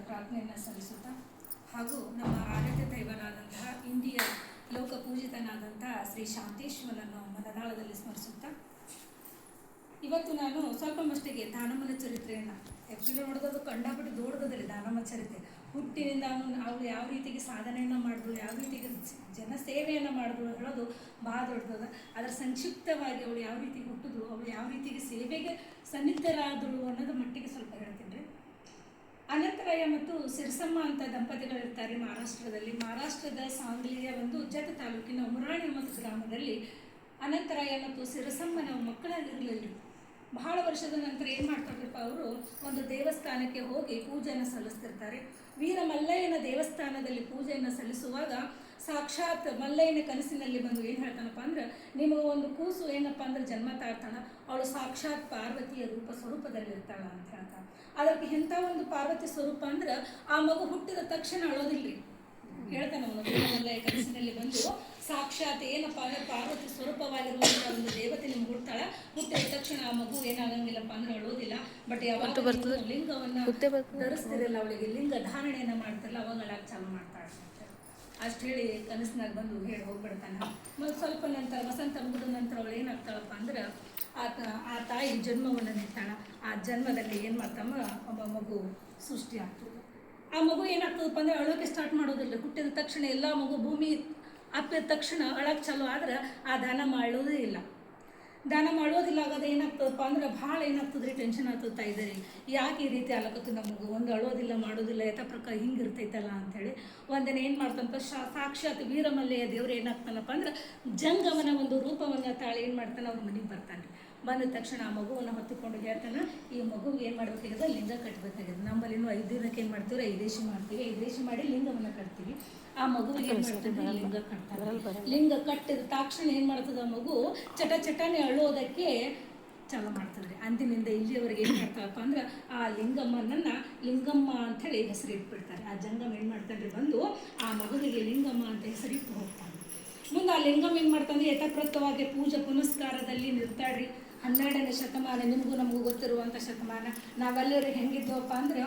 ಪ್ರಾರ್ಥನೆಯನ್ನು ಸಲ್ಲಿಸುತ್ತಾ ಹಾಗೂ ನಮ್ಮ ಆರಾಧ್ಯ ದೈವನಾದಂತಹ ಇಂದಿಯ ಲೋಕ ಪೂಜಿತನಾದಂತಹ ಶ್ರೀ ಶಾಂತೇಶ್ವರನನ್ನು ಮನದಾಳದಲ್ಲಿ ಸ್ಮರಿಸುತ್ತಾ ಇವತ್ತು ನಾನು ಸ್ವಲ್ಪ ಮಟ್ಟಿಗೆ ದಾನಮ್ಮನ ಚರಿತ್ರೆಯನ್ನು ಆ್ಯಕ್ಚುಲಿ ನೋಡೋದು ಕಂಡಾಪಟ್ಟು ದೊಡ್ಡದಲ್ಲಿ ದಾನಮ್ಮ ಚರಿತ್ರೆ ಹುಟ್ಟಿನಿಂದ ಅವಳು ಯಾವ ರೀತಿಗೆ ಸಾಧನೆಯನ್ನು ಮಾಡಿದ್ರು, ಯಾವ ರೀತಿಗೆ ಜನ ಸೇವೆಯನ್ನು ಮಾಡಿದ್ರು ಹೇಳೋದು ಭಾಳ ದೊಡ್ಡದ. ಅದರ ಸಂಕ್ಷಿಪ್ತವಾಗಿ ಅವಳು ಯಾವ ರೀತಿ ಹುಟ್ಟಿದ್ರು, ಅವಳು ಯಾವ ರೀತಿಗೆ ಸೇವೆಗೆ ಸನ್ನಿಹಿತರಾದಳು ಅನ್ನೋದು ಮಟ್ಟಿಗೆ ಸ್ವಲ್ಪ ಹೇಳ್ತೀನಿ ರೀ. ಅನಂತರಾಯ ಮತ್ತು ಸಿರಸಮ್ಮ ಅಂತ ದಂಪತಿಗಳಿರ್ತಾರೆ ಮಹಾರಾಷ್ಟ್ರದ ಸಾಂಗ್ಲಿಯ ಒಂದು ಜತ ತಾಲೂಕಿನ ಉಮರಾಣಿ ಮತ್ತು ಗ್ರಾಮದಲ್ಲಿ ಅನಂತರಾಯ ಮತ್ತು ಸಿರಸಮ್ಮನ ಮಕ್ಕಳಾಗಿರಲಿಲ್ಲ. ಬಹಳ ವರ್ಷದ ನಂತರ ಏನು ಮಾಡ್ತಾರಪ್ಪ, ಅವರು ಒಂದು ದೇವಸ್ಥಾನಕ್ಕೆ ಹೋಗಿ ಪೂಜೆಯನ್ನು ಸಲ್ಲಿಸ್ತಿರ್ತಾರೆ. ವೀರ ಮಲ್ಲಯ್ಯನ ದೇವಸ್ಥಾನದಲ್ಲಿ ಪೂಜೆಯನ್ನು ಸಲ್ಲಿಸುವಾಗ ಸಾಕ್ಷಾತ್ ಮಲ್ಲಯ್ಯನ ಕನಸಿನಲ್ಲಿ ಬಂದು ಏನು ಹೇಳ್ತಾನಪ್ಪ ಅಂದ್ರೆ, ನಿಮಗೆ ಒಂದು ಕೂಸು ಏನಪ್ಪ ಅಂದ್ರೆ ಜನ್ಮ ತಾಳ್ತಾಳ, ಅವಳು ಸಾಕ್ಷಾತ್ ಪಾರ್ವತಿಯ ಸ್ವರೂಪದಲ್ಲಿರ್ತಾಳ ಅಂತ ಹೇಳ್ತಾಳೆ. ಅದಕ್ಕೆ ಎಂಥ ಒಂದು ಪಾರ್ವತಿ ಸ್ವರೂಪ ಅಂದ್ರೆ ಆ ಮಗು ಹುಟ್ಟಿದ ತಕ್ಷಣ ಅಳೋದಿಲ್ಲ. ಹೇಳ್ತಾನೆ ಅವನು, ವೀರ ಮಲ್ಲಯ್ಯ ಕನಸಿನಲ್ಲಿ ಬಂದು ಸಾಕ್ಷಾತ್ ಏನಪ್ಪ ಅಂದ್ರೆ ಪಾರ್ವತಿ ಸ್ವರೂಪವಾಗಿರುವಂಥ ಒಂದು ದೇವತೆ ನಿಮ್ಗೆ ಹುಟ್ಟಿದ ತಕ್ಷಣ ಆ ಮಗು ಏನಾಗಂಗಿಲ್ಲಪ್ಪ ಅಂದ್ರೆ ಅಳೋದಿಲ್ಲ. ಬಟ್ ಯಾವಾಗ ಲಿಂಗವನ್ನು ಧರಿಸ್ತಿರಲ್ಲ, ಅವಳಿಗೆ ಲಿಂಗ ಧಾರಣೆಯನ್ನು ಮಾಡ್ತಾರಲ್ಲ ಅವಾಗ ಅಳಾಗ ಚಾಲು ಮಾಡ್ತಾಳೆ ಅಷ್ಟು ಹೇಳಿ ಕನಸಿನಾಗ ಬಂದು ಹೇಳಿ ಹೋಗ್ಬಿಡ್ತಾನೆ. ಮತ್ತು ಸ್ವಲ್ಪ ನಂತರ ವಸಂತ ಮುಗಿದ ನಂತರ ಅವಳು ಏನಾಗ್ತಾಳಪ್ಪ ಅಂದ್ರೆ ಆ ತಾಯಿ ಜನ್ಮವನ್ನು ನಿಂತಾಳ. ಆ ಜನ್ಮದಲ್ಲಿ ಏನು ಮಾಡ್ತಮ್ಮ ಒಬ್ಬ ಮಗು ಸೃಷ್ಟಿ ಆಗ್ತದೆ. ಆ ಮಗು ಏನಾಗ್ತದಪ್ಪ ಅಂದ್ರೆ ಅಳೋಕೆ ಸ್ಟಾರ್ಟ್ ಮಾಡೋದಿಲ್ಲ. ಹುಟ್ಟಿದ ತಕ್ಷಣ ಎಲ್ಲ ಮಗು ಭೂಮಿ ಅಪ್ಪಿದ ತಕ್ಷಣ ಅಳಕ್ಕೆ ಚಾಲು ಆದ್ರೆ ಆ ದಾನ ಮಾಡೋದೇ ಇಲ್ಲ. ದಾನ ಮಾಡೋದಿಲ್ಲ ಆಗೋದು ಏನಾಗ್ತದಪ್ಪ ಅಂದ್ರೆ ಭಾಳ ಏನಾಗ್ತದ್ರಿ, ಟೆನ್ಷನ್ ಆಗ್ತದೆ ಇದ್ದಾರೆ, ಯಾಕೆ ಈ ರೀತಿ ಅಲಕತ್ತು ನಮಗೂ ಒಂದು ಅಳೋದಿಲ್ಲ ಮಾಡೋದಿಲ್ಲ ಯಥ ಪ್ರಕಾರ ಹಿಂಗಿರ್ತೈತಲ್ಲ ಅಂಥೇಳಿ ಒಂದಿನ ಏನು ಮಾಡ್ತಾನಪ್ಪ, ಸಾಕ್ಷಾತ್ ವೀರಮಲ್ಲೆಯ ದೇವ್ರು ಏನಾಗ್ತಾನಪ್ಪ ಅಂದ್ರೆ ಜಂಗಮನ ಒಂದು ರೂಪವನ್ನು ತಾಳಿ ಏನು ಮಾಡ್ತಾನೆ, ಅವ್ರ ಮನೆಗೆ ಬರ್ತಾನೆ. ಬಂದ ತಕ್ಷಣ ಆ ಮಗುವನ್ನು ಹೊತ್ತುಕೊಂಡು ಹೇಳ್ತಾನೆ, ಈ ಮಗುಗೆ ಏನು ಮಾಡಬೇಕಾಗಿದೆ, ಲಿಂಗ ಕಟ್ಟಬೇಕಾಗಿದೆ. ನಮ್ಮಲ್ಲಿ 5 ದಿನಕ್ಕೆ ಏನು ಮಾಡ್ತೀವಿ, ಐದೇಶಿ ಮಾಡ್ತೀವಿ. ಐದೇಶಿ ಮಾಡಿ ಲಿಂಗವನ್ನು ಕಟ್ತೀವಿ. ಆ ಮಗುವಿಗೆ ಏನು ಮಾಡ್ತೀವಿ, ಲಿಂಗ ಕಟ್ತಾರೆ. ಲಿಂಗ ಕಟ್ಟಿದ ತಕ್ಷಣ ಏನು ಮಾಡ್ತದೆ, ಆ ಮಗು ಚಟನೆ ಅಳೋದಕ್ಕೆ ಚಾಲು ಮಾಡ್ತದ್ರಿ. ಅಂದಿನಿಂದ ಇಲ್ಲಿಯವರೆಗೆ ಏನು ಮಾಡ್ತಾರಪ್ಪ ಅಂದ್ರೆ ಆ ಲಿಂಗಮ್ಮನನ್ನು ಲಿಂಗಮ್ಮ ಅಂಥೇಳಿ ಹೆಸರಿಟ್ಬಿಡ್ತಾರೆ. ಆ ಜಂಗಮ ಏನು ಮಾಡ್ತಾನೆ ಬಂದು ಆ ಮಗುವಿಗೆ ಲಿಂಗಮ್ಮ ಅಂತ ಹೆಸರಿಟ್ಟು ಹೋಗ್ತಾನೆ. ಮುಂದೆ ಆ ಲಿಂಗಮ್ಮ ಏನು ಮಾಡ್ತಾನೆ, ಯಥಾಪ್ರತವಾಗಿ ಪೂಜೆ ಪುನಸ್ಕಾರದಲ್ಲಿ ನಿರ್ತಾಡ್ರಿ. 12ನೇ ಶತಮಾನ, ನಿಮಗೂ ನಮಗೂ ಗೊತ್ತಿರುವಂಥ ಶತಮಾನ. ನಾವೆಲ್ಲರೂ ಹೆಂಗಿದ್ದೇವಪ್ಪ ಅಂದ್ರೆ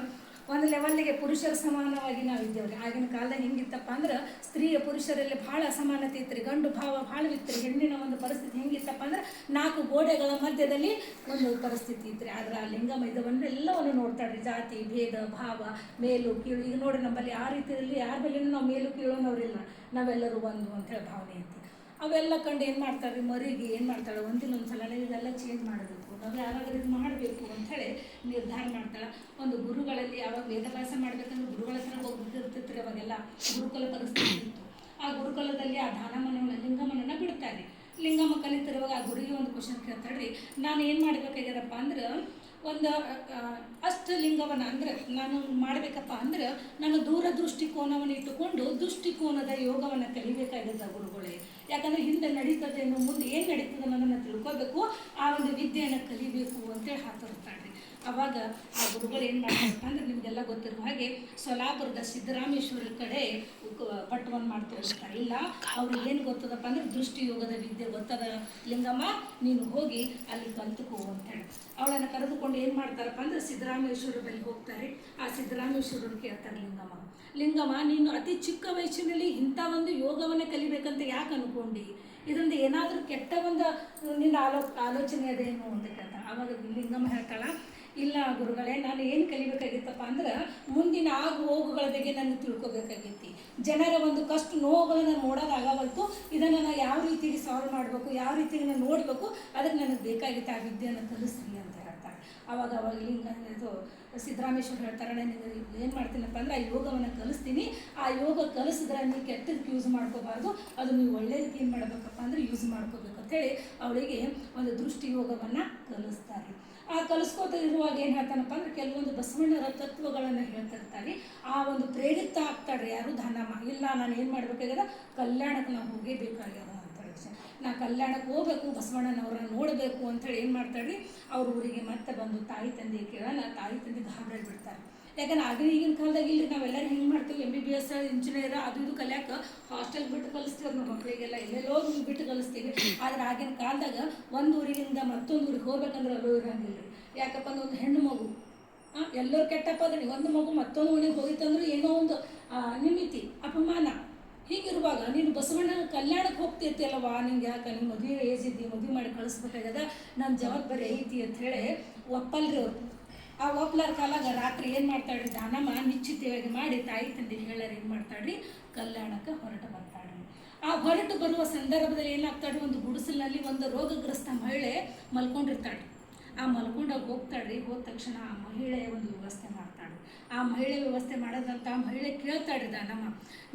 ಒಂದು ಲೆವೆಲ್ಗೆ ಪುರುಷರ ಸಮಾನವಾಗಿ ನಾವಿದ್ದೇವ್ರಿ. ಆಗಿನ ಕಾಲದಾಗ ಹೆಂಗಿತ್ತಪ್ಪ ಅಂದ್ರೆ ಸ್ತ್ರೀಯ ಪುರುಷರಲ್ಲಿ ಭಾಳ ಅಸಮಾನತೆ ಇತ್ತು. ಗಂಡು ಭಾವ ಭಾಳ ಇತ್ತು. ಹೆಣ್ಣಿನ ಒಂದು ಪರಿಸ್ಥಿತಿ ಹೆಂಗಿತ್ತಪ್ಪ ಅಂದ್ರೆ 4 ಗೋಡೆಗಳ ಮಧ್ಯದಲ್ಲಿ ಒಂದು ಪರಿಸ್ಥಿತಿ ಇತ್ತು. ಆದ್ರೆ ಆ ಲಿಂಗಮ್ಮ ಇದವನ್ನು ಎಲ್ಲವನ್ನು ನೋಡ್ತಾಳ್ರಿ. ಜಾತಿ ಭೇದ ಭಾವ ಮೇಲು ಕೀಳು. ಈಗ ನೋಡಿ ನಮ್ಮಲ್ಲಿ ಆ ರೀತಿಯಲ್ಲಿ ಯಾರ ಬಳಿ ನಾವು ಮೇಲು ಕೀಳೋನವ್ರಿಲ್ಲ, ನಾವೆಲ್ಲರೂ ಒಂದು ಅಂಥೇಳಿ ಭಾವನೆ ಐತಿ. ಅವೆಲ್ಲ ಕಂಡು ಏನು ಮಾಡ್ತಾರೆ, ಮರಿಗೆ ಏನು ಮಾಡ್ತಾಳೆ, ಒಂದಿನೊಂದು ಸಲ ಇದೆಲ್ಲ ಚೇಂಜ್ ಮಾಡಬೇಕು, ನಾವು ಯಾರಾದರೂ ಇದು ಮಾಡಬೇಕು ಅಂಥೇಳಿ ನಿರ್ಧಾರ ಮಾಡ್ತಾಳೆ. ಒಂದು ಗುರುಗಳಲ್ಲಿ ಯಾವಾಗ ವೇದಭ್ಯಾಸ ಮಾಡಬೇಕಂದ್ರೆ ಗುರುಗಳ ಹತ್ರ ಹೋಗಿರ್ತಿರ್ತಾರೆ. ಅವಾಗೆಲ್ಲ ಗುರುಕುಲ ಪರಿಸ್ಥಿತಿ ಇತ್ತು. ಆ ಗುರುಕುಲದಲ್ಲಿ ಆ ದಾನಮ್ಮನ ಲಿಂಗಮ್ಮನನ್ನು ಬಿಡ್ತಾರೆ. ಲಿಂಗಮ್ಮ ಕಲಿತಿರುವಾಗ ಆ ಗುರುಗೆ ಒಂದು ಕ್ವಶನ್ ಕೇಳ್ತಾಳ್ರಿ, ನಾನು ಏನು ಮಾಡಬೇಕಾಗ್ಯದಪ್ಪ ಅಂದ್ರೆ ಒಂದು ಅಷ್ಟಲಿಂಗವನ್ನು ಅಂದ್ರೆ ನಾನು ಮಾಡಬೇಕಪ್ಪ ಅಂದ್ರೆ ನಾನು ದೂರದೃಷ್ಟಿಕೋನವನ್ನು ಇಟ್ಟುಕೊಂಡು ದೃಷ್ಟಿಕೋನದ ಯೋಗವನ್ನು ಕಲಿಬೇಕಾಗಿದೆ ಗುರುಗಳೇ. ಯಾಕಂದರೆ ಹಿಂದೆ ನಡೀತದೇನು, ಮುಂದೆ ಏನು ನಡೀತದೆ ಅನ್ನೋದನ್ನು ತಿಳ್ಕೋಬೇಕು, ಆ ಒಂದು ವಿದ್ಯೆಯನ್ನು ಕಲಿಬೇಕು ಅಂತೇಳಿ ಹಾಕಿರ್ತಾಳೆ. ಅವಾಗ ಆ ಗುರುಗಳು ಏನು ಮಾಡ್ತಾರಪ್ಪ ಅಂದ್ರೆ ನಿಮಗೆಲ್ಲ ಗೊತ್ತಿರುವ ಹಾಗೆ ಸೊಲಾಪುರದ ಸಿದ್ದರಾಮೇಶ್ವರ ಕಡೆ ಪಟ್ಟವನ್ನು ಮಾಡ್ತಿರ್ತಾರೆ. ಇಲ್ಲ ಅವ್ರಿಗೆ ಏನು ಗೊತ್ತದಪ್ಪ ಅಂದ್ರೆ ದೃಷ್ಟಿಯೋಗದ ವಿದ್ಯೆ ಗೊತ್ತದ ಲಿಂಗಮ್ಮ, ನೀನು ಹೋಗಿ ಅಲ್ಲಿ ಕಲ್ತುಕೋ ಅಂತೇಳಿ ಅವಳನ್ನು ಕರೆದುಕೊಂಡು ಏನು ಮಾಡ್ತಾರಪ್ಪ ಅಂದ್ರೆ ಸಿದ್ದರಾಮೇಶ್ವರ ಬಳಿ ಹೋಗ್ತಾರೆ. ಆ ಸಿದ್ದರಾಮೇಶ್ವರರು ಕೇಳ್ತಾರೆ, ಲಿಂಗಮ್ಮ ನೀನು ಅತಿ ಚಿಕ್ಕ ವಯಸ್ಸಿನಲ್ಲಿ ಇಂಥ ಒಂದು ಯೋಗವನ್ನು ಕಲಿಬೇಕಂತ ಯಾಕೆ ಅನ್ಕೊಂಡು, ಇದರಿಂದ ಏನಾದರೂ ಕೆಟ್ಟ ಒಂದು ನಿನ್ನ ಆಲೋಚನೆ ಅದೇನು ಅಂತ ಕೇಳ್ತಾಳೆ. ಆವಾಗ ಲಿಂಗಮ್ಮ ಹೇಳ್ತಾಳ, ಇಲ್ಲ ಗುರುಗಳೇ, ನಾನು ಏನು ಕಲಿಬೇಕಾಗಿತ್ತಪ್ಪ ಅಂದ್ರೆ ಮುಂದಿನ ಆಗು ಹೋಗುಗಳ ಬಗ್ಗೆ ನಾನು ತಿಳ್ಕೊಬೇಕಾಗಿತ್ತು. ಜನರ ಒಂದು ಕಷ್ಟ ನೋವುಗಳನ್ನು ನೋಡೋದಾಗವಲ್ತು, ಇದನ್ನು ನಾನು ಯಾವ ರೀತಿಗೆ ಸಾಲ್ವ್ ಮಾಡಬೇಕು, ಯಾವ ರೀತಿಗೆ ನಾನು ನೋಡಬೇಕು, ಅದಕ್ಕೆ ನನಗೆ ಬೇಕಾಗಿತ್ತು, ಆ ವಿದ್ಯೆಯನ್ನು ಕಲಿಸ್ರಿ ಅಂತ ಹೇಳ್ತಾರೆ. ಅವಾಗ ಇದು ಸಿದ್ದರಾಮೇಶ್ವರ ಹೇಳ್ತಾರೆ, ನನಗೆ ಏನು ಮಾಡ್ತೀನಪ್ಪ ಅಂದ್ರೆ ಆ ಯೋಗವನ್ನು ಕಲಿಸ್ತೀನಿ. ಆ ಯೋಗ ಕಲಿಸಿದ್ರೆ ನೀವು ಕೆಟ್ಟದಕ್ಕೆ ಯೂಸ್ ಮಾಡ್ಕೋಬಾರ್ದು, ಅದು ನೀವು ಒಳ್ಳೆಯದಕ್ಕೆ ಏನು ಮಾಡಬೇಕಪ್ಪ ಅಂದ್ರೆ ಯೂಸ್ ಮಾಡ್ಕೋಬೇಕು ಅಂತೇಳಿ ಅವಳಿಗೆ ಒಂದು ದೃಷ್ಟಿ ಯೋಗವನ್ನು ಕಲಿಸ್ತಾರೆ. ಆ ಕಲಿಸ್ಕೋತ ಇರುವಾಗ ಏನು ಹೇಳ್ತಾನಪ್ಪ ಅಂದ್ರೆ ಕೆಲವೊಂದು ಬಸವಣ್ಣರ ತತ್ವಗಳನ್ನು ಹೇಳ್ತಿರ್ತಾರೆ. ಆ ಒಂದು ಪ್ರೇರಿತ ಆಗ್ತಾಳ್ರಿ ಯಾರು, ದಾನಮ್ಮ. ಇಲ್ಲ ನಾನು ಏನು ಮಾಡಬೇಕಾಗ್ಯದ, ಕಲ್ಯಾಣಕ್ಕೆ ನಾವು ಹೋಗೇಬೇಕಾಗ್ಯದ ಅಂತೇಳಿ, ನಾ ಕಲ್ಯಾಣಕ್ಕೆ ಹೋಗ್ಬೇಕು, ಬಸವಣ್ಣನವ್ರನ್ನ ನೋಡಬೇಕು ಅಂಥೇಳಿ ಏನು ಮಾಡ್ತಾಳ್ರಿ, ಅವ್ರ ಊರಿಗೆ ಮತ್ತೆ ಬಂದು ತಾಯಿ ತಂದೆ ಕೇಳೋಣ. ತಾಯಿ ತಂದೆ ಗಾಬರಿ ಬಿಡ್ತಾರೆ. ಯಾಕಂದ್ರೆ ಆಗಿನ ಈಗಿನ ಕಾಲದಾಗ ಇಲ್ಲಿ ನಾವೆಲ್ಲರೂ ಹೆಂಗೆ ಮಾಡ್ತೀವಿ, MBBS ಇಂಜಿನಿಯರ್ ಅದು ಇದು ಕಲಿಯಾಕೆ ಹಾಸ್ಟೆಲ್ ಬಿಟ್ಟು ಕಲಿಸ್ತೀವಿ ನಮ್ಮ ಮಕ್ಕಳಿಗೆಲ್ಲ, ಎಲ್ಲೆಲ್ಲೋ ಬಿಟ್ಟು ಕಲಿಸ್ತೀವಿ. ಆದರೆ ಆಗಿನ ಕಾಲದಾಗ ಒಂದು ಊರಿನಿಂದ ಮತ್ತೊಂದು ಊರಿಗೆ ಹೋಗ್ಬೇಕಂದ್ರೆ ಅಲ್ಲೂ ಇರೋಂಗಿಲ್ಲ. ಯಾಕಪ್ಪ ಅಂದ್ರೆ ಒಂದು ಹೆಣ್ಣು ಮಗು ಎಲ್ಲರೂ ಕೆಟ್ಟಪ್ಪ ಅದನ್ನು ಒಂದು ಮಗು ಮತ್ತೊಂದು ಮನೆಗೆ ಹೋಗಿತ್ತಂದ್ರೆ ಏನೋ ಒಂದು ನಿಮಿತಿ ಅಪಮಾನ. ಹೀಗಿರುವಾಗ ನೀನು ಬಸವಣ್ಣನ ಕಲ್ಯಾಣಕ್ಕೆ ಹೋಗ್ತಿರ್ತಿಯಲ್ಲವಾ, ನಿಂಗೆ ಯಾಕೆ ನಿಮ್ಮ ಮದುವೆ ಏಜ್ ಇದ್ದಿ, ಮದುವೆ ಮಾಡಿ ಕಳಿಸ್ಬೇಕಾಗ್ಯದ, ನನ್ನ ಜವಾಬ್ದಾರಿ ಐತಿ ಅಂಥೇಳಿ ಒಪ್ಪಲ್ರಿ ಅವರು. ಆ ಒಪ್ಲಾರ ಕಾಲಾಗ ರಾತ್ರಿ ಏನು ಮಾಡ್ತಾಳ್ರಿ, ದಾನಮ್ಮ ನಿಶ್ಚಿತವಾಗಿ ಮಾಡಿ ತಾಯಿ ತಂದೆಗೆ ಹೇಳಾರ ಏನು ಮಾಡ್ತಾಳ್ರಿ, ಕಲ್ಯಾಣಕ್ಕೆ ಹೊರಟು ಬರ್ತಾಳ್ರಿ. ಆ ಹೊರಟು ಬರುವ ಸಂದರ್ಭದಲ್ಲಿ ಏನಾಗ್ತಾಳ್ರಿ, ಒಂದು ಗುಡಿಸಲಿನಲ್ಲಿ ಒಂದು ರೋಗಗ್ರಸ್ತ ಮಹಿಳೆ ಮಲ್ಕೊಂಡಿರ್ತಾಳೆ. ಆ ಮಲ್ಕೊಂಡಾಗ ಹೋಗ್ತಾಳ್ರಿ. ಹೋದ ತಕ್ಷಣ ಆ ಮಹಿಳೆಯ ಒಂದು ವ್ಯವಸ್ಥೆ ಮಾಡ್ತಾಳೆ. ಆ ಮಹಿಳೆ ವ್ಯವಸ್ಥೆ ಮಾಡೋದಂತ ಆ ಮಹಿಳೆ ಕೇಳ್ತಾಳ್ರಿ, ದಾನಮ್ಮ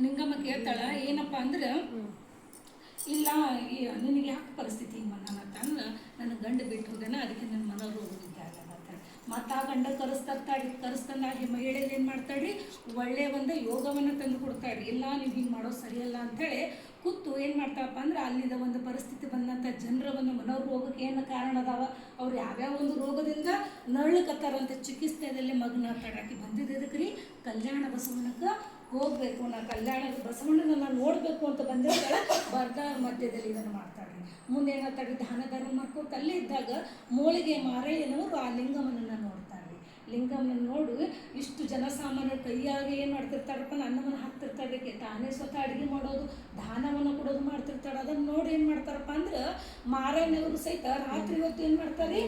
ನಿಂಗಮ್ಮ ಕೇಳ್ತಾಳ, ಏನಪ್ಪ ಅಂದ್ರೆ ಇಲ್ಲ ನಿನಗೆ ಯಾಕೆ ಪರಿಸ್ಥಿತಿ ಹಿಂಗೆ ಬಂದಾನಂತ ಅಂದ್ರೆ, ನನ್ನ ಗಂಡು ಬಿಟ್ಟು ಹೋದೇನ, ಅದಕ್ಕೆ ನನ್ನ ಮನೋರು ಹೋಗಿದ್ದಾರೆ ಅಂತ. ಮತ್ತು ಆ ಗಂಡ ಕರೆಸ್ತಂದಾಗ ಮಹಿಳೆಗೆ ಏನು ಮಾಡ್ತಾಳ್ರಿ, ಒಳ್ಳೆಯ ಒಂದು ಯೋಗವನ್ನು ತಂದು ಕೊಡ್ತಾಳ್ರಿ. ಇಲ್ಲ ನೀವು ಹಿಂಗೆ ಮಾಡೋದು ಸರಿಯಲ್ಲ ಅಂಥೇಳಿ ಕೂತು ಏನು ಮಾಡ್ತಾರಪ್ಪ ಅಂದ್ರೆ, ಅಲ್ಲಿಂದ ಒಂದು ಪರಿಸ್ಥಿತಿ ಬಂದಂಥ ಜನರ ಒಂದು ಮನೋರೋಗಕ್ಕೆ ಏನು ಕಾರಣ ಅದಾವ, ಅವ್ರು ಯಾವ್ಯಾವ ಒಂದು ರೋಗದಿಂದ ನರಳಕತ್ತಾರಂಥ ಚಿಕಿತ್ಸೆಯಲ್ಲಿ ಮಗ್ನಾಗ್ತಾಳೆ. ಆಕೆ ಬಂದಿದ್ದಕ್ಕೆ ರೀ ಕಲ್ಯಾಣ ಬಸವಣ್ಣಕ್ಕೆ ಹೋಗಬೇಕು, ನಾ ಕಲ್ಯಾಣದ ಬಸವಣ್ಣನ ನೋಡಬೇಕು ಅಂತ ಬಂದಿರ್ತಾಳೆ. ಬರ್ದಾರ ಮಧ್ಯದಲ್ಲಿ ಇದನ್ನು ಮಾಡ್ತಾಳೆ. ಮುಂದೆ ಏನಾಗ್ತಾಳೆ, ದಾನ ಧರ್ಮ ಮಾಡ್ಕೊಂಡು ಅಲ್ಲೇ ಇದ್ದಾಗ ಮೋಳಿಗೆ ಮಾರಯ್ಯನವರು ಆ ಲಿಂಗಮ್ಮನನ್ನು ನೋಡ್ತಾರೆ. ಲಿಂಗಮ್ಮನ ನೋಡು ಇಷ್ಟು ಜನಸಾಮಾನ್ಯರ ಕೈಯಾಗಿ ಏನು ಮಾಡ್ತಿರ್ತಾರಪ್ಪ, ಅನ್ನವನ್ನು ಹಾಕ್ತಿರ್ತಾಳೆ. ತಾನೇ ಸ್ವತಃ ಅಡುಗೆ ಮಾಡೋದು, ದಾನವನ್ನು ಕೊಡೋದು ಮಾಡ್ತಿರ್ತಾಳೆ. ಅದನ್ನು ನೋಡಿ ಏನು ಮಾಡ್ತಾರಪ್ಪ ಅಂದ್ರೆ, ಮಾರಯ್ಯನವರು ಸಹಿತ ರಾತ್ರಿ ಹೊತ್ತು ಏನು ಮಾಡ್ತಾರೆ,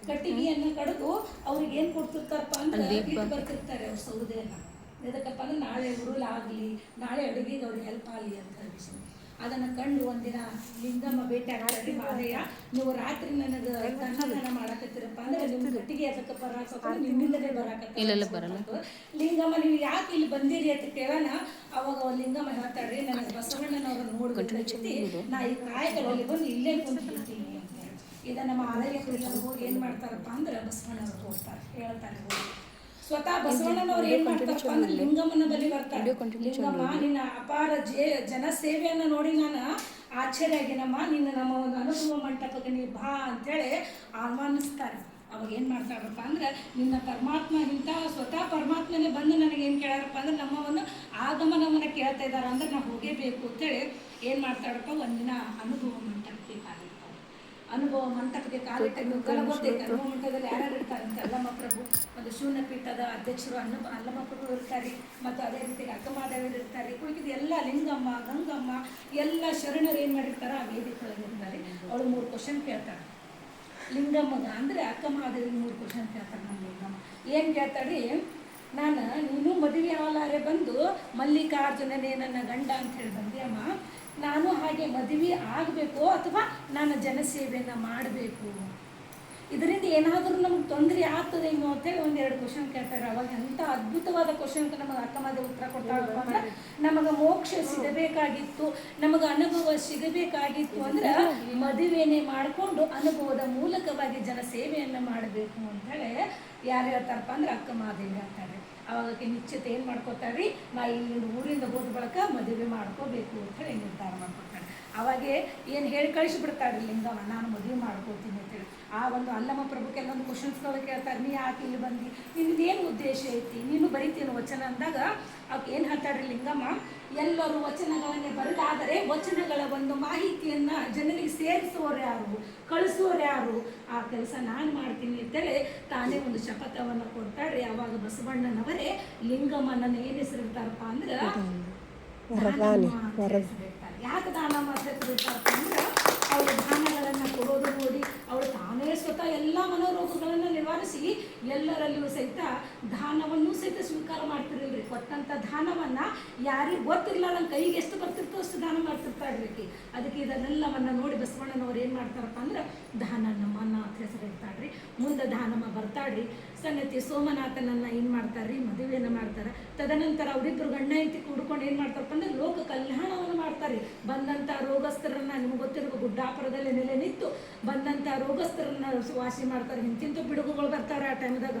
ಕಟ್ಟಿಗೆಯನ್ನು ಕಡಿದು ಅವ್ರಿಗೆ ಏನು ಕೊಡ್ತಿರ್ತಾರಪ್ಪ ಅಂದ್ರೆ ಇಟ್ಟು ಬರ್ತಿರ್ತಾರೆ ಅವ್ರ ಸೌದೆಯನ್ನು. ಎದಕ್ಕಪ್ಪ ಅಂದ್ರೆ ನಾಳೆ ಉರುಳಾಗಲಿ, ನಾಳೆ ಅಡುಗೆಗೆ ಅವ್ರಿಗೆ ಹೆಲ್ಪ್ ಆಗಲಿ ಅಂತ ವಿಷಯ. ಅದನ್ನು ಕಂಡು ಒಂದಿನ ಲಿಂಗಮ್ಮ ಭೇಟಿ ಆಗ್ತಾರೆ. ಮಾರಯ್ಯ, ನೀವು ರಾತ್ರಿ ನನಗೆ ಕನ್ನಡನ ಮಾಡಕತ್ತೀರಪ್ಪ ಅಂದ್ರೆ ನಿಮ್ಮ ಗಟ್ಟಿಗೆ ಅದಕ್ಕೆ ಬರಾಕ ನಿಮ್ಮಿಂದಲೇ ಬರಾಕತ್ತ. ಲಿಂಗಮ್ಮ ನೀವು ಯಾಕೆ ಇಲ್ಲಿ ಬಂದಿರಿ ಅಂತ ಕೇಳೋಣ. ಅವಾಗ ಲಿಂಗಮ್ಮ ಹೇಳ್ತಾಳ್ರಿ, ನನಗೆ ಬಸವಣ್ಣನವ್ರನ್ನ ನೋಡ್ಬೇಕಂತ ನಾ ಈ ಕಾಯಕದಲ್ಲಿ ಬಂದು ಇಲ್ಲೇ ಕುಂತಿರ್ತೀನಿ ಅಂತ ಹೇಳಿ. ಇದನ್ನು ಮಾರಯ್ಯ ಹೋಗಿ ಏನು ಮಾಡ್ತಾರಪ್ಪ ಅಂದ್ರೆ ಬಸವಣ್ಣವ್ರು ಹೋಗ್ತಾರೆ, ಹೇಳ್ತಾರೆ. ಸ್ವತಃ ಬಸವಣ್ಣನವ್ರು ಏನ್ ಮಾಡ್ತಾರಪ್ಪ ಅಂದ್ರೆ ಲಿಂಗಮ್ಮನ ಬಳಿ ಬರ್ತಾರೆ. ಲಿಂಗಮ್ಮ ನಿನ್ನ ಅಪಾರ ಜನಸೇವೆಯನ್ನು ನೋಡಿ ನಾನು ಆಶ್ಚರ್ಯ ಆಗಿನಮ್ಮ, ನಿನ್ನ ನಮ್ಮ ಒಂದು ಅನುಭವ ಮಂಟಪಕ್ಕೆ ನೀವು ಬಾ ಅಂತೇಳಿ ಆಹ್ವಾನಿಸ್ತಾರೆ. ಅವಾಗ ಏನು ಮಾಡ್ತಾರಪ್ಪ ಅಂದ್ರೆ, ನಿನ್ನ ಪರಮಾತ್ಮ ಇಂಥ ಸ್ವತಃ ಪರಮಾತ್ಮನೇ ಬಂದು ನನಗೇನು ಕೇಳಾರಪ್ಪ ಅಂದ್ರೆ ನಮ್ಮ ಒಂದು ಆಗಮನವನ್ನು ಕೇಳ್ತಾ ಇದ್ದಾರೆ ಅಂದ್ರೆ ನಾವು ಹೋಗೇಬೇಕು ಅಂತೇಳಿ ಏನು ಮಾಡ್ತಾರಪ್ಪ, ಒಂದಿನ ಅನುಭವ ಮಂಟಪಕ್ಕೆ ಕಾಲಿಡ್ತಾರೆ. ಅನುಭವ ಮಂಟಪಕ್ಕೆ ಕಾಲಿಟ್ಟು ಗೊತ್ತೈತೆ. ಅನುಭವ ಮಂಟಪದಲ್ಲಿ ಯಾರ್ಯಾರು ಇರ್ತಾರಂತೆ, ಅಲ್ಲಮ್ಮ ಪ್ರಭು ಒಂದು ಶೂನ್ಯ ಪೀಠದ ಅಧ್ಯಕ್ಷರು ಅಲ್ಲಮ್ಮ ಪ್ರಭು ಇರ್ತಾರೆ, ಮತ್ತು ಅದೇ ರೀತಿ ಅಕ್ಕಮಹಾದೇವರು ಇರ್ತಾರೆ. ಕುಳಿತಿದ್ದು ಎಲ್ಲ ಲಿಂಗಮ್ಮ, ಗಂಗಮ್ಮ ಎಲ್ಲ ಶರಣರು ಏನು ಮಾಡಿರ್ತಾರೆ, ಆ ವೇದಿಕೆಯೊಳಗೆ ಇರ್ತಾರೆ. ಅವಳು 3 ಕ್ವಶನ್ ಕೇಳ್ತಾಳೆ ಲಿಂಗಮ್ಮಗ. ಅಂದರೆ ಅಕ್ಕಮಹಾದೇವಿಗೆ 3 ಕ್ವಶನ್ ಕೇಳ್ತಾರೆ ನಮ್ಮ ಲಿಂಗಮ್ಮ. ಏನು ಕೇಳ್ತಾಳೆ, ನೀನು ಮದುವೆ ಆಲಾರೆ ಬಂದು ಮಲ್ಲಿಕಾರ್ಜುನನೇ ನನ್ನ ಗಂಡ ಅಂತ ಹೇಳಿ ಬಂದಿಯಮ್ಮ, ನಾನು ಹಾಗೆ ಮದುವೆ ಆಗಬೇಕು ಅಥವಾ ನಾನು ಜನಸೇವೆಯನ್ನು ಮಾಡಬೇಕು, ಇದರಿಂದ ಏನಾದರೂ ನಮ್ಗೆ ತೊಂದರೆ ಆಗ್ತದೆ ಇನ್ನೋ ಅಂತೇಳಿ 1-2 ಕ್ವಶನ್ ಕೇಳ್ತಾರೆ. ಅವಾಗ ಎಂಥ ಅದ್ಭುತವಾದ ಕ್ವಶನ್ಗೆ ನಮಗೆ ಅಕ್ಕಮಹಾದೇವಿ ಉತ್ತರ ಕೊಡ್ತಾಳಪ್ಪ ಅಂದ್ರೆ, ನಮಗೆ ಮೋಕ್ಷ ಸಿಗಬೇಕಾಗಿತ್ತು, ನಮಗೆ ಅನುಭವ ಸಿಗಬೇಕಾಗಿತ್ತು ಅಂದ್ರೆ ಮದುವೆನೇ ಮಾಡಿಕೊಂಡು ಅನುಭವದ ಮೂಲಕವಾಗಿ ಜನಸೇವೆಯನ್ನು ಮಾಡಬೇಕು ಅಂತೇಳಿ ಯಾರು ಹೇಳ್ತಾರಪ್ಪ ಅಂದ್ರೆ ಅಕ್ಕಮಹಾದೇವಿ ಹೇಳ್ತಾರೆ. ಅವಾಗಕ್ಕೆ ನಿಶ್ಚಿತ ಏನು ಮಾಡ್ಕೋತಾರೆ, ನಾ ಇಲ್ಲಿಂದ ಊರಿಂದ ಹೋದ ಬಳಕ ಮದುವೆ ಮಾಡ್ಕೋಬೇಕು ಅಂತ ಹೇಳಿ ನಿರ್ಧಾರ ಮಾಡ್ಕೊತಾರೆ. ಅವಾಗೆ ಏನು ಹೇಳಿ ಕಳಿಸಿಬಿಡ್ತಾರೆ ಲಿಂಗಮ್ಮ, ನಾನು ಮದುವೆ ಮಾಡ್ಕೋತೀನಿ ಅಂತೇಳಿ. ಆ ಒಂದು ಅಲ್ಲಮ್ಮ ಪ್ರಭು ಕೆಲವೊಂದು ಕ್ವಶನ್ಸ್ಗಳು ಕೇಳ್ತಾರೆ, ನೀ ಯಾಕೆ ಇಲ್ಲಿ ಬಂದು, ನಿನ್ನದೇನು ಉದ್ದೇಶ ಐತಿ, ನೀನು ಬರೀತೀನಿ ವಚನ ಅಂದಾಗ ಅವ್ಕೆ ಏನು ಹೇಳ್ತಾರೆ ಲಿಂಗಮ್ಮ, ಎಲ್ಲರೂ ವಚನಗಳನ್ನೇ ಬರೆದಾದರೆ ವಚನಗಳ ಒಂದು ಮಾಹಿತಿಯನ್ನು ಜನರಿಗೆ ಸೇರಿಸುವವರು ಯಾರು, ಕಳಿಸುವವರು ಯಾರು, ಆ ಕೆಲಸ ನಾನು ಮಾಡ್ತೀನಿ ಅಂತೇಳಿ ತಾನೇ ಒಂದು ಶಪಥವನ್ನು ಕೊಡ್ತಾಳೆ. ಯಾವಾಗ ಬಸವಣ್ಣನವರೇ ಲಿಂಗಮ್ಮನನ್ನು ಏನು ಹೆಸರಿರ್ತಾರಪ್ಪ ಅಂದ್ರೆ ಯಾಕೆ ದಾನಮ್ಮ ಹೆಸರಿರ್ತಾರಪ್ಪ ಅಂದ್ರೆ, ಅವಳ ದಾನಗಳನ್ನು ಕೊಡೋದು ನೋಡಿ ಅವಳು ತಾನೇ ಸ್ವತಃ ಎಲ್ಲ ಮನೋರೋಗಗಳನ್ನು ನಿವಾರಿಸಿ ಎಲ್ಲರಲ್ಲಿಯೂ ಸಹಿತ ದಾನವನ್ನು ಸಹಿತ ಸ್ವೀಕಾರ ಮಾಡ್ತಿರಲ್ರಿ. ಕೊಟ್ಟಂಥ ದಾನವನ್ನು ಯಾರಿಗೆ ಗೊತ್ತಿರಲ್ಲ, ಕೈಗೆ ಎಷ್ಟು ಬರ್ತಿರ್ತೋ ಅಷ್ಟು ದಾನ ಮಾಡ್ತಿರ್ತಾಳ್ರಿ. ಅದಕ್ಕೆ ಇದನ್ನೆಲ್ಲವನ್ನು ನೋಡಿ ಬಸವಣ್ಣನವ್ರು ಏನು ಮಾಡ್ತಾರಪ್ಪ ಅಂದ್ರೆ ದಾನಮ್ಮ ಅಂತ ಹೆಸರಿರ್ತಾಳ್ರಿ. ಮುಂದೆ ದಾನಮ್ಮ ಬರ್ತಾಳ್ರಿ. ಸನ್ನತಿ ಸೋಮನಾಥನನ್ನು ಏನು ಮಾಡ್ತಾರ್ರಿ, ಮದುವೆಯನ್ನು ಮಾಡ್ತಾರೆ. ತದನಂತರ ಅವರಿಬ್ಬರು ಗಂಡ ಹೆಂಡತಿ ಕೂಡ್ಕೊಂಡು ಏನು ಮಾಡ್ತಾರಪ್ಪ ಅಂದ್ರೆ ಲೋಕ ಕಲ್ಯಾಣವನ್ನು ಮಾಡ್ತಾರೆ. ಬಂದಂಥ ರೋಗಸ್ಥರನ್ನ, ನಿಮ್ಗೆ ಗೊತ್ತಿರುವ ಗುಡ್ಡಾಪುರದಲ್ಲಿ ನೆಲೆ ನಿಂತು ಬಂದಂಥ ರೋಗಸ್ಥರನ್ನ ವಾಸಿ ಮಾಡ್ತಾರೆ. ಇಂತಿಂತ ಬಿಡುಗುಗಳು ಬರ್ತಾರೆ ಆ ಟೈಮ್ದಾಗ,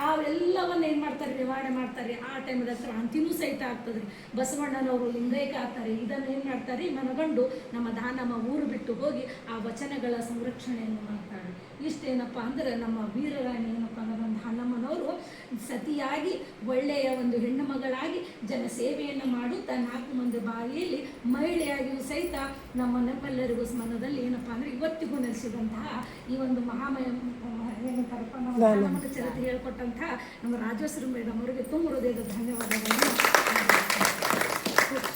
ಅವೆಲ್ಲವನ್ನು ಏನು ಮಾಡ್ತಾರೆ, ನಿವಾರಣೆ ಮಾಡ್ತಾರೆ. ಆ ಟೈಮ್ದಾಗ ಕ್ರಾಂತಿನೂ ಸಹಿತ ಆಗ್ತದೆ ರೀ. ಬಸವಣ್ಣನವರು ಲಿಂಗೈಕ್ಯ ಆಗ್ತಾರೆ. ಇದನ್ನು ಏನು ಮಾಡ್ತಾರೆ, ಮನಗಂಡು ನಮ್ಮ ದಾನಮ್ಮ ಊರು ಬಿಟ್ಟು ಹೋಗಿ ಆ ವಚನಗಳ ಸಂರಕ್ಷಣೆಯನ್ನು ಮಾಡ್ತಾರೆ. ಇಷ್ಟೇನಪ್ಪ ಅಂದ್ರೆ ನಮ್ಮ ವೀರರಾಣಿ ಏನಪ್ಪ ಅಂದ್ರೆ ನಮ್ಮ ಹಾಲಮ್ಮನವರು ಸತಿಯಾಗಿ ಒಳ್ಳೆಯ ಒಂದು ಹೆಣ್ಣು ಮಗಳಾಗಿ ಜನಸೇವೆಯನ್ನು ಮಾಡುತ್ತಾ 4 ಮಂದಿ ಬಾಯಿಯಲ್ಲಿ ಮಹಿಳೆಯಾಗಿಯೂ ಸಹಿತ ನಮ್ಮೆಲ್ಲರಿಗೂ ಮನದಲ್ಲಿ ಏನಪ್ಪ ಅಂದರೆ ಇವತ್ತಿಗೂ ನೆಲೆಸಿದಂತಹ ಈ ಒಂದು ಮಹಾಮಯ ಏನಂತಾರಪ್ಪ ನಮ್ಮ ಚರಿತ್ರೆ ಹೇಳ್ಕೊಟ್ಟಂತಹ ನಮ್ಮ ರಾಜೇಶ್ವರಿ ಮೇಡಮ್ ಅವರಿಗೆ ತುಂಬ ಹೃದಯದ ಧನ್ಯವಾದ.